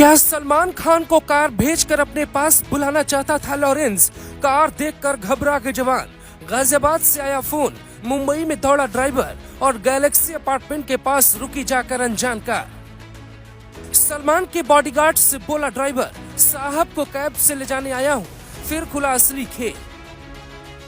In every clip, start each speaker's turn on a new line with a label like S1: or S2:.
S1: क्या सलमान खान को कार भेजकर अपने पास बुलाना चाहता था लॉरेंस? कार देखकर घबरा के जवान। गाजियाबाद से आया फोन, मुंबई में दौड़ा ड्राइवर और गैलेक्सी अपार्टमेंट के पास रुकी जाकर अनजान कार। सलमान के बॉडीगार्ड से बोला ड्राइवर, साहब को कैब से ले जाने आया हूँ। फिर खुला असली खेल।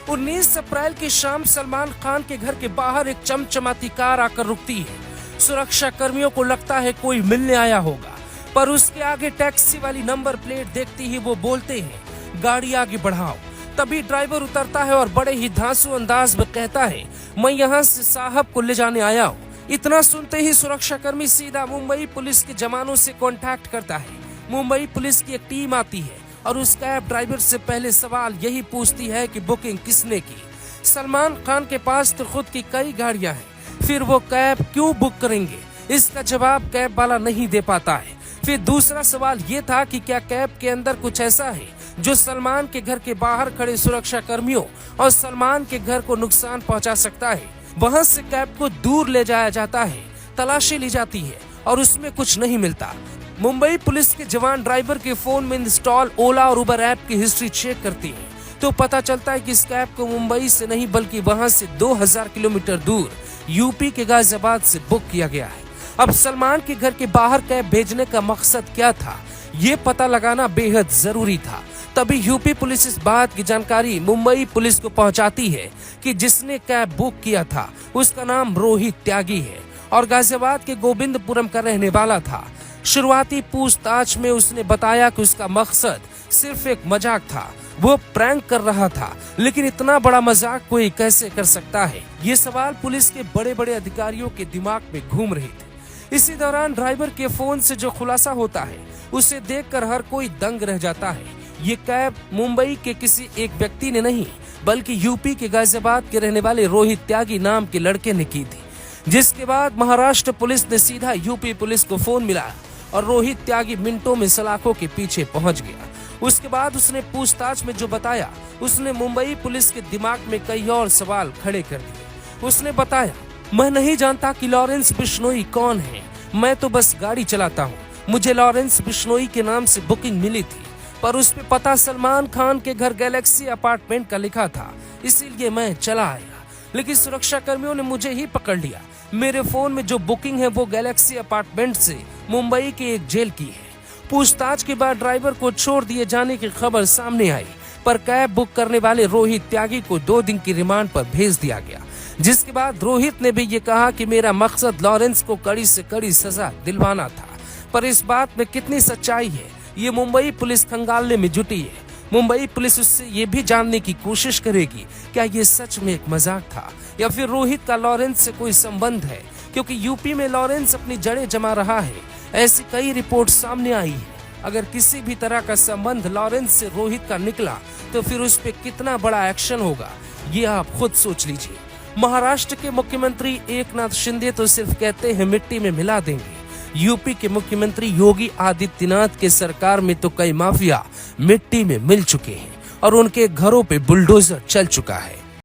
S1: 19 अप्रैल की शाम सलमान खान के घर के बाहर एक चमचमाती कार आकर रुकती है। सुरक्षा कर्मियों को लगता है कोई मिलने आया होगा, पर उसके आगे टैक्सी वाली नंबर प्लेट देखती ही वो बोलते हैं, गाड़ी आगे बढ़ाओ। तभी ड्राइवर उतरता है और बड़े ही धांसू अंदाज में कहता है, मैं यहाँ से साहब को ले जाने आया हूँ। इतना सुनते ही सुरक्षाकर्मी सीधा मुंबई पुलिस के जवानों से कांटेक्ट करता है। मुंबई पुलिस की एक टीम आती है और उस कैब ड्राइवर से पहले सवाल यही पूछती है कि बुकिंग किसने की। सलमान खान के पास तो खुद की कई गाड़ियां हैं, फिर वो कैब क्यों बुक करेंगे? इसका जवाब कैब वाला नहीं दे पाता है। फिर दूसरा सवाल ये था कि क्या कैब के अंदर कुछ ऐसा है जो सलमान के घर के बाहर खड़े सुरक्षा कर्मियों और सलमान के घर को नुकसान पहुंचा सकता है। वहां से कैब को दूर ले जाया जाता है, तलाशी ली जाती है और उसमें कुछ नहीं मिलता। मुंबई पुलिस के जवान ड्राइवर के फोन में इंस्टॉल ओला और उबर ऐप की हिस्ट्री चेक करती है तो पता चलता है कि इस कैब को मुंबई से नहीं बल्कि वहां से 2000 किलोमीटर दूर यूपी के गाजियाबाद से बुक किया गया है। अब सलमान के घर के बाहर कैब भेजने का मकसद क्या था, ये पता लगाना बेहद जरूरी था। तभी यूपी पुलिस इस बात की जानकारी मुंबई पुलिस को पहुंचाती है कि जिसने कैब बुक किया था उसका नाम रोहित त्यागी है और गाजियाबाद के गोविंदपुरम का रहने वाला था। शुरुआती पूछताछ में उसने बताया कि उसका मकसद सिर्फ एक मजाक था, वो प्रैंक कर रहा था। लेकिन इतना बड़ा मजाक कोई कैसे कर सकता है? ये सवाल पुलिस के बड़े बड़े अधिकारियों के दिमाग में घूम रहे थे। इसी दौरान ड्राइवर के फोन से जो खुलासा होता है उसे देखकर हर कोई दंग रह जाता है। ये कैब मुंबई के किसी एक व्यक्ति ने नहीं बल्कि यूपी के गाजियाबाद के रहने वाले रोहित त्यागी नाम के लड़के ने की थी। जिसके बाद महाराष्ट्र पुलिस ने सीधा यूपी पुलिस को फोन मिलाया और रोहित त्यागी मिनटों में सलाखों के पीछे पहुंच गया। उसके बाद उसने पूछताछ में जो बताया उसने मुंबई पुलिस के दिमाग में कई और सवाल खड़े कर दिए। उसने बताया, मैं नहीं जानता कि लॉरेंस बिश्नोई कौन है, मैं तो बस गाड़ी चलाता हूँ। मुझे लॉरेंस बिश्नोई के नाम से बुकिंग मिली थी पर उस पे पता सलमान खान के घर गैलेक्सी अपार्टमेंट का लिखा था, इसीलिए मैं चला आया। लेकिन सुरक्षा कर्मियों ने मुझे ही पकड़ लिया। मेरे फोन में जो बुकिंग है वो गैलेक्सी अपार्टमेंट से मुंबई के एक जेल की है। पूछताछ के बाद ड्राइवर को छोड़ दिए जाने की खबर सामने आई, पर कैब बुक करने वाले रोहित त्यागी को 2 दिन की रिमांड पर भेज दिया गया। जिसके बाद रोहित ने भी ये कहा कि मेरा मकसद लॉरेंस को कड़ी से कड़ी सजा दिलवाना था। पर इस बात में कितनी सच्चाई है ये मुंबई पुलिस खंगालने में जुटी है। मुंबई पुलिस उससे ये भी जानने की कोशिश करेगी क्या ये सच में एक मजाक था या फिर रोहित का लॉरेंस से कोई संबंध है, क्योंकि यूपी में लॉरेंस अपनी जड़ें जमा रहा है। ऐसी कई रिपोर्ट सामने आई है। अगर किसी भी तरह का संबंध लॉरेंस से रोहित का निकला तो फिर उस पर कितना बड़ा एक्शन होगा ये आप खुद सोच लीजिए। महाराष्ट्र के मुख्यमंत्री एकनाथ शिंदे तो सिर्फ कहते हैं मिट्टी में मिला देंगे। यूपी के मुख्यमंत्री योगी आदित्यनाथ के सरकार में तो कई माफिया मिट्टी में मिल चुके हैं और उनके घरों पे बुलडोजर चल चुका है।